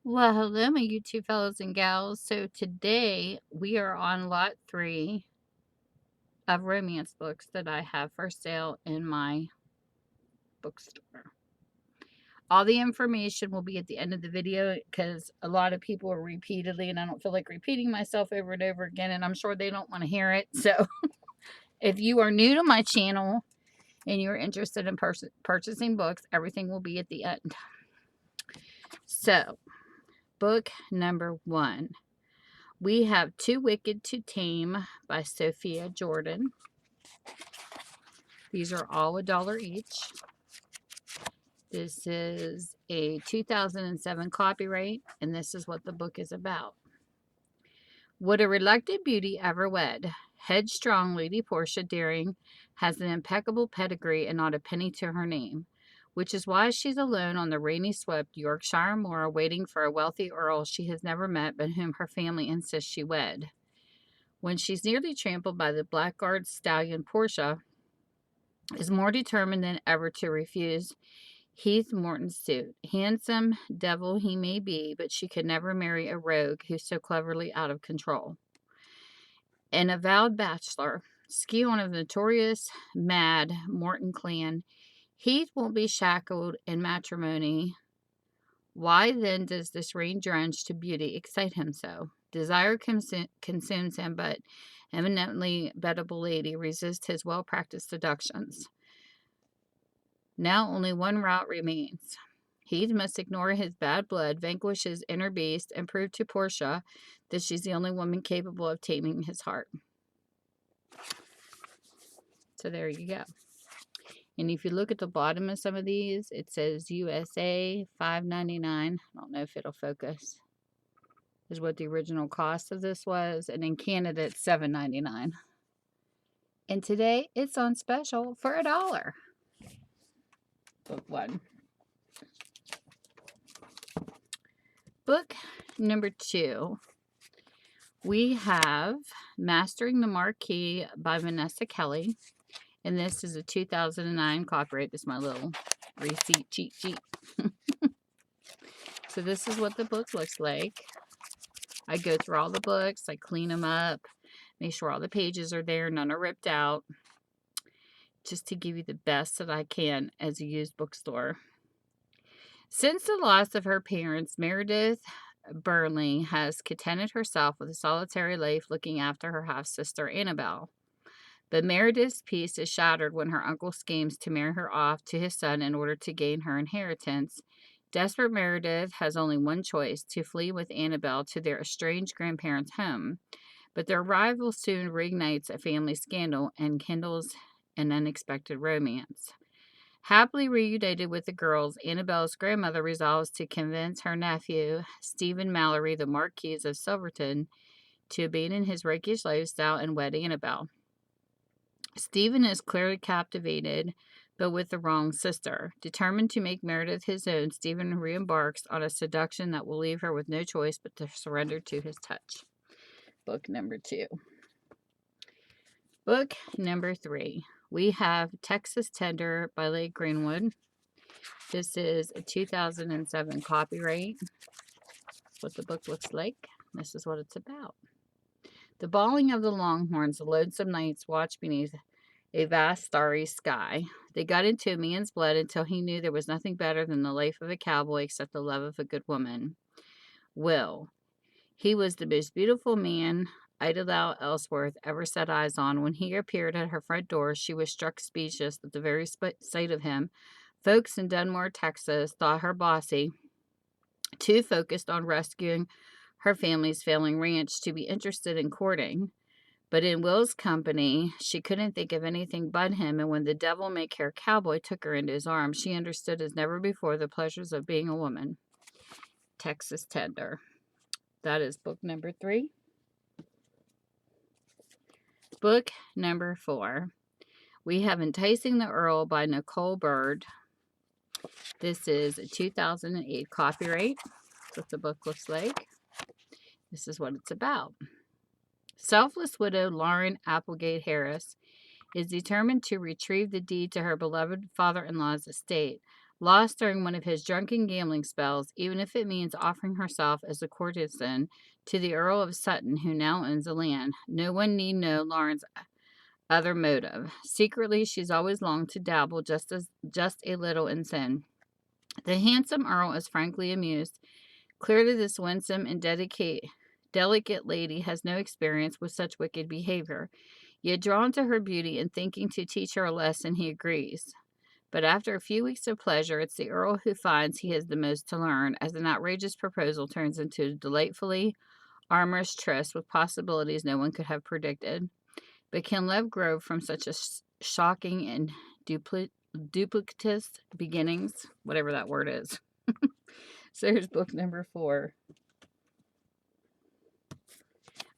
Well, hello, my YouTube fellows and gals. So today we are on lot 3 of romance books that I have for sale in my bookstore. All the information will be at the end of the video because a lot of people are repeatedly, and I don't feel like repeating myself over and over again, and I'm sure they don't want to hear it. So if you are new to my channel and you're interested in purchasing books, everything will be at the end. So, book number 1. We have Too Wicked to Tame by Sophia Jordan. These are all $1 each. This is a 2007 copyright, and this is what the book is about. Would a reluctant beauty ever wed? Headstrong Lady Portia Daring has an impeccable pedigree and not a penny to her name, which is why she's alone on the rainy swept Yorkshire moor waiting for a wealthy earl she has never met but whom her family insists she wed. When she's nearly trampled by the blackguard stallion, Portia is more determined than ever to refuse Heath Morton's suit. Handsome devil he may be, but she could never marry a rogue who's so cleverly out of control. An avowed bachelor, scion of the notorious mad Morton clan, Heath won't be shackled in matrimony. Why then does this rain-drenched beauty excite him so? Desire consumes him, but eminently bettable lady resists his well-practiced seductions. Now only one route remains. He must ignore his bad blood, vanquish his inner beast, and prove to Portia that she's the only woman capable of taming his heart. So there you go. And if you look at the bottom of some of these, it says USA $5.99. I don't know if it'll focus. Is what the original cost of this was. And in Canada, it's $7.99. And today, it's on special for $1. Book 1. Book number 2. We have Mastering the Marquis by Vanessa Kelly. And this is a 2009 copyright. This is my little receipt cheat sheet. So this is what the book looks like. I go through all the books. I clean them up. Make sure all the pages are there. None are ripped out. Just to give you the best that I can as a used bookstore. Since the loss of her parents, Meredith Byrd has contented herself with a solitary life looking after her half-sister Annabelle. But Meredith's peace is shattered when her uncle schemes to marry her off to his son in order to gain her inheritance. Desperate Meredith has only one choice, to flee with Annabelle to their estranged grandparents' home. But their arrival soon reignites a family scandal and kindles an unexpected romance. Happily reunited with the girls, Annabelle's grandmother resolves to convince her nephew, Stephen Mallory, the Marquis of Silverton, to abandon his rakish lifestyle and wed Annabelle. Stephen is clearly captivated, but with the wrong sister. Determined to make Meredith his own, Stephen re-embarks on a seduction that will leave her with no choice but to surrender to his touch. Book number 2. Book number 3. We have Texas Tender by Leigh Greenwood. This is a 2007 copyright. That's what the book looks like. This is what it's about. The bawling of the longhorns, the lonesome nights watched beneath a vast starry sky. They got into a man's blood until he knew there was nothing better than the life of a cowboy except the love of a good woman. Will. He was the most beautiful man Idlewild Ellsworth ever set eyes on. When he appeared at her front door, she was struck speechless at the very sight of him. Folks in Dunmore, Texas, thought her bossy, too focused on rescuing her family's failing ranch to be interested in courting. But in Will's company, she couldn't think of anything but him, and when the devil-may-care cowboy took her into his arms, she understood as never before the pleasures of being a woman. Texas Tender. That is book number 3. Book number 4. We have Enticing the Earl by Nicole Byrd. This is a 2008 copyright. That's what the book looks like. This is what it's about. Selfless widow Lauren Applegate Harris is determined to retrieve the deed to her beloved father-in-law's estate. lost during one of his drunken gambling spells, even if it means offering herself as a courtesan to the Earl of Sutton, who now owns the land. No one need know Lauren's other motive. Secretly, she's always longed to dabble just a little in sin. The handsome Earl is frankly amused. Clearly, this winsome and delicate lady has no experience with such wicked behavior. Yet drawn to her beauty and thinking to teach her a lesson, he agrees. But after a few weeks of pleasure, it's the Earl who finds he has the most to learn, as an outrageous proposal turns into a delightfully amorous tryst with possibilities no one could have predicted. But can love grow from such a shocking and duplicitous beginnings? Whatever that word is. So here's book number 4.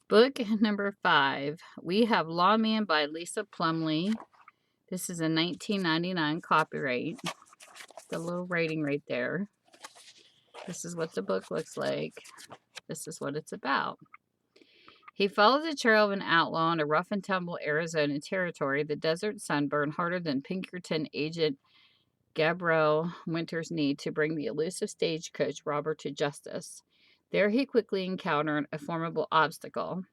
Book number 5. We have Lawman by Lisa Plumley. This is a 1999 copyright. The little rating right there. This is what the book looks like. This is what it's about. He follows the trail of an outlaw in a rough and tumble Arizona territory. The desert sun burned harder than Pinkerton agent Gabrielle Winter's need to bring the elusive stagecoach robber to justice. There he quickly encountered a formidable obstacle.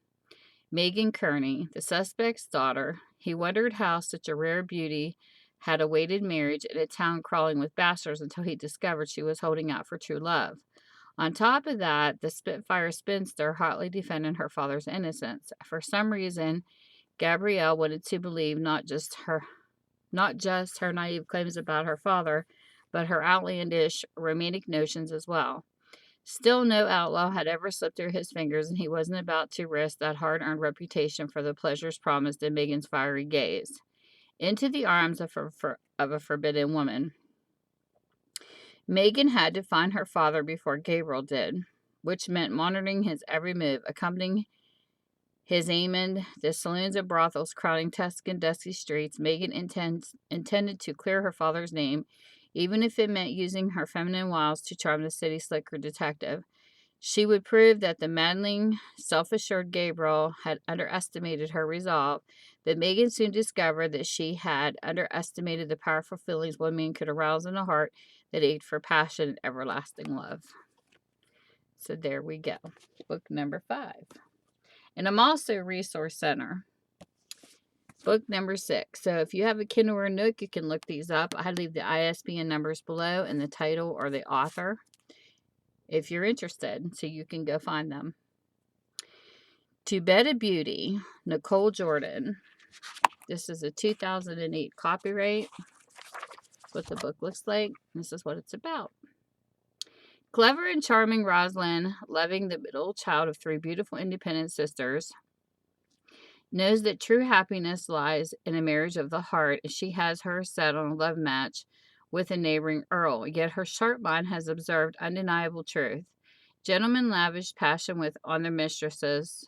Megan Kearney, the suspect's daughter. He wondered how such a rare beauty had awaited marriage in a town crawling with bastards until he discovered she was holding out for true love. On top of that, the Spitfire spinster hotly defended her father's innocence. For some reason, Gabrielle wanted to believe not just her naive claims about her father, but her outlandish romantic notions as well. Still, no outlaw had ever slipped through his fingers, and he wasn't about to risk that hard-earned reputation for the pleasures promised in Megan's fiery gaze. Into the arms of a forbidden woman. Megan had to find her father before Gabriel did, which meant monitoring his every move, accompanying his aim in the saloons and brothels crowding Tuscan dusty streets. Megan intended to clear her father's name, even if it meant using her feminine wiles to charm the city slicker detective. She would prove that the maddening, self-assured Gabriel had underestimated her resolve, but Megan soon discovered that she had underestimated the powerful feelings one man could arouse in a heart that ached for passion and everlasting love. So there we go. Book number 5. And I'm also a resource center. Book number 6. So if you have a Kindle or a Nook, you can look these up. I leave the ISBN numbers below and the title or the author if you're interested, so you can go find them. To Bed of Beauty, Nicole Jordan. This is a 2008 copyright. That's what the book looks like. This is what it's about. Clever and charming Rosalind, loving the middle child of 3 beautiful independent sisters, knows that true happiness lies in a marriage of the heart, and she has her set on a love match with a neighboring Earl. Yet her sharp mind has observed undeniable truth. Gentlemen lavish passion on their mistresses,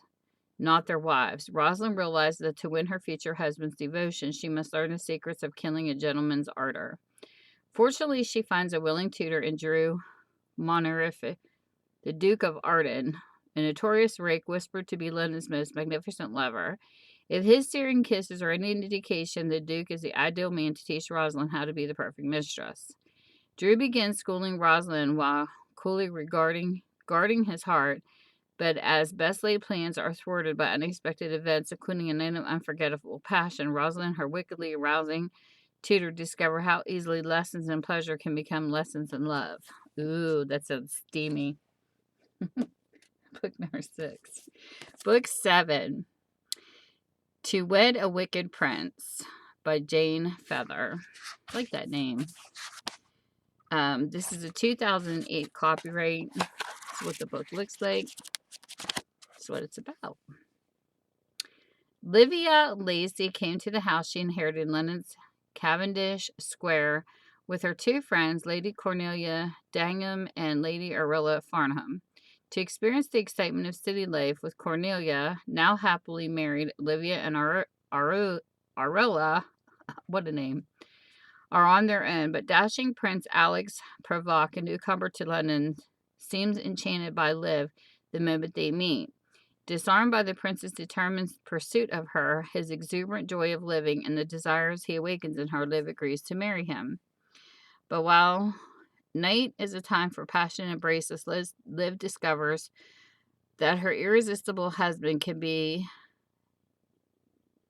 not their wives. Rosalind realized that to win her future husband's devotion, she must learn the secrets of killing a gentleman's ardor. Fortunately, she finds a willing tutor in Drew Monerific, the Duke of Arden, a notorious rake whispered to be London's most magnificent lover. If his searing kisses are any indication, the Duke is the ideal man to teach Rosalind how to be the perfect mistress. Drew begins schooling Rosalind while coolly guarding his heart, but as best laid plans are thwarted by unexpected events, including a night of unforgettable passion, Rosalind and her wickedly arousing tutor discover how easily lessons in pleasure can become lessons in love. Ooh, that sounds steamy. Book number 6. Book 7. To Wed a Wicked Prince by Jane Feather. I like that name. This is a 2008 copyright. That's what the book looks like. That's what it's about. Livia Lacey came to the house she inherited in London's Cavendish Square with her 2 friends, Lady Cornelia Dangham and Lady Arilla Farnham, to experience the excitement of city life. With Cornelia, now happily married, Livia and Arilla, what a name, are on their own, but dashing Prince Alex Provost, a newcomer to London, seems enchanted by Liv the moment they meet. Disarmed by the prince's determined pursuit of her, his exuberant joy of living, and the desires he awakens in her, Liv agrees to marry him. But while night is a time for passionate embraces, Liv discovers that her irresistible husband can be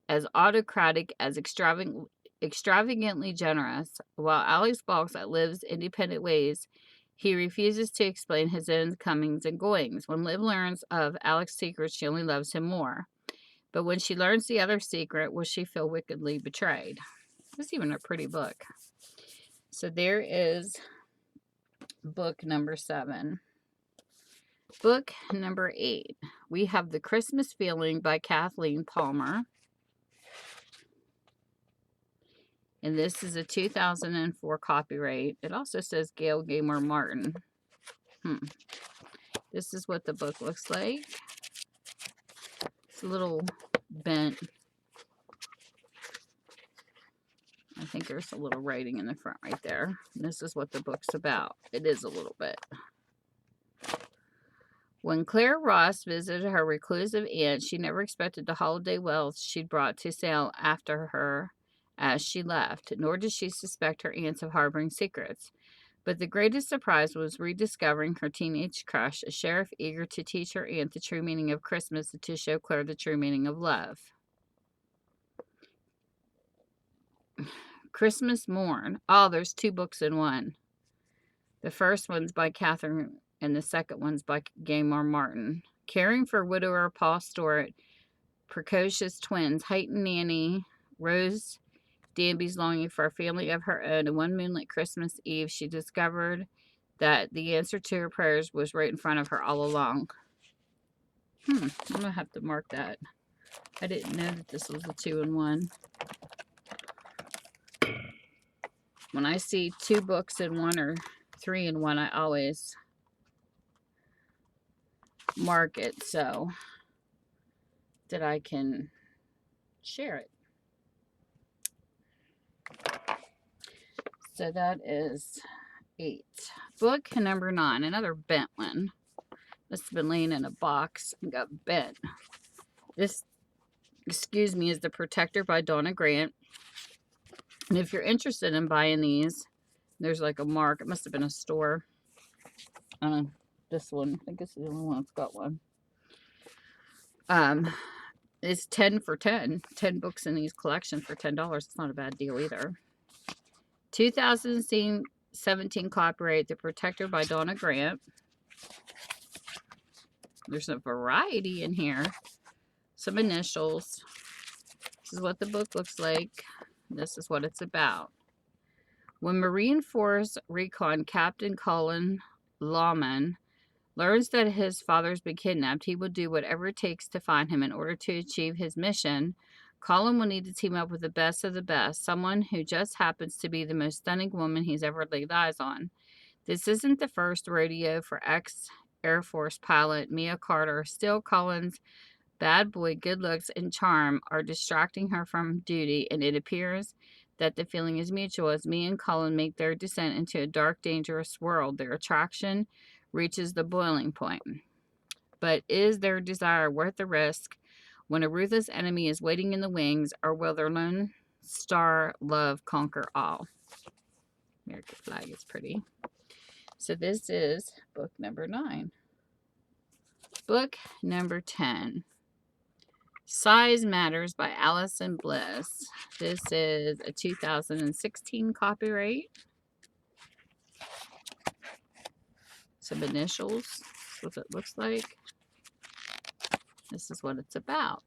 as autocratic as extravagantly generous. While Alex balks at Liv's independent ways, he refuses to explain his own comings and goings. When Liv learns of Alex's secrets, she only loves him more. But when she learns the other secret, will she feel wickedly betrayed? It's even a pretty book. So there is book number 7. Book number 8. We have The Christmas Feeling by Kathleen Palmer. And this is a 2004 copyright. It also says Gail Gamer Martin. This is what the book looks like. It's a little bent. I think there's a little writing in the front right there. And this is what the book's about. It is a little bit. When Claire Ross visited her reclusive aunt, she never expected the holiday wealth she'd brought to sail after her as she left, nor did she suspect her aunts of harboring secrets. But the greatest surprise was rediscovering her teenage crush, a sheriff eager to teach her aunt the true meaning of Christmas and to show Claire the true meaning of love. Christmas Morn. Oh, there's 2 books in one. The first one's by Catherine and the second one's by Gamer Martin. Caring for widower Paul Stewart, precocious twins, heightened nanny Rose Danby's longing for a family of her own, and one moonlit Christmas Eve she discovered that the answer to her prayers was right in front of her all along. I'm going to have to mark that. I didn't know that this was a 2-in-1. When I see 2 books in one or 3-in-1, I always mark it so that I can share it. So that is 8. Book number 9, another bent one. This has been laying in a box and got bent. This, is The Protector by Donna Grant. And if you're interested in buying these, there's like a mark. It must have been a store. This one. I think it's the only one that's got one. It's 10 for 10. 10 books in these collections for $10. It's not a bad deal either. 2017 copyright, The Protector by Donna Grant. There's a variety in here. Some initials. This is what the book looks like. This is what it's about. When Marine Force Recon Captain Colin Lawman learns that his father's been kidnapped, he will do whatever it takes to find him. In order to achieve his mission, Colin will need to team up with the best of the best, someone who just happens to be the most stunning woman he's ever laid eyes on. This isn't the first rodeo for ex-Air Force pilot Mia Carter. Still, Colin's bad boy good looks and charm are distracting her from duty, and it appears that the feeling is mutual. As Mia and Colin make their descent into a dark, dangerous world, their attraction reaches the boiling point. But is their desire worth the risk when a ruthless enemy is waiting in the wings, or will their lone star love conquer all? American flag is pretty. So this is book number 9. Book number 10. Size Matters by Alison Bliss. This is a 2016 copyright. Some initials. That's what it looks like. This is what it's about.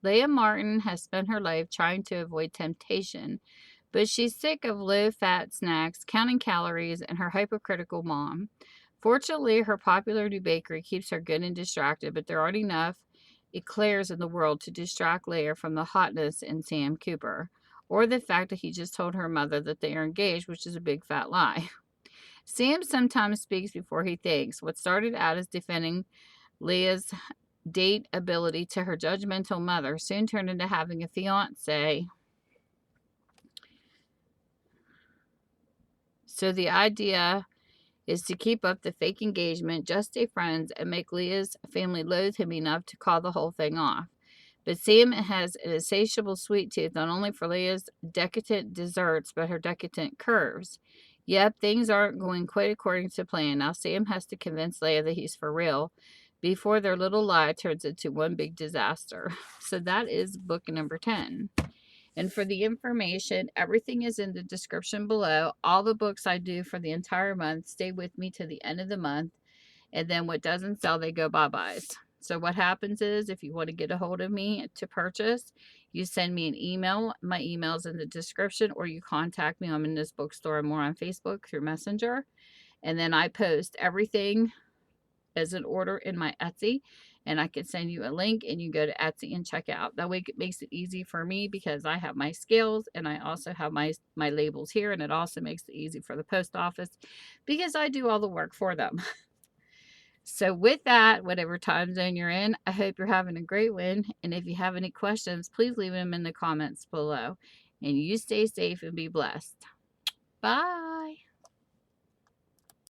Leigh Martin has spent her life trying to avoid temptation, but she's sick of low-fat snacks, counting calories, and her hypocritical mom. Fortunately, her popular new bakery keeps her good and distracted, but there aren't enough eclairs in the world to distract Leigh from the hotness in Sam Cooper, or the fact that he just told her mother that they are engaged, which is a big fat lie. Sam sometimes speaks before he thinks. What started out as defending Leigh's date ability to her judgmental mother soon turned into having a fiance. So the idea is to keep up the fake engagement, just stay friends, and make Leigh's family loathe him enough to call the whole thing off. But Sam has an insatiable sweet tooth, not only for Leigh's decadent desserts, but her decadent curves. Yep, things aren't going quite according to plan. Now Sam has to convince Leigh that he's for real before their little lie turns into one big disaster. So that is book number 10. And for the information, everything is in the description below. All the books I do for the entire month stay with me to the end of the month. And then what doesn't sell, they go bye-byes. So what happens is, if you want to get a hold of me to purchase, you send me an email. My email's in the description, or you contact me. I'm in this bookstore and more on Facebook through Messenger. And then I post everything as an order in my Etsy, and I can send you a link and you go to Etsy and check out. That way it makes it easy for me because I have my scales and I also have my labels here, and it also makes it easy for the post office because I do all the work for them. So with that, whatever time zone you're in, I hope you're having a great one. And if you have any questions, please leave them in the comments below. And you stay safe and be blessed. Bye.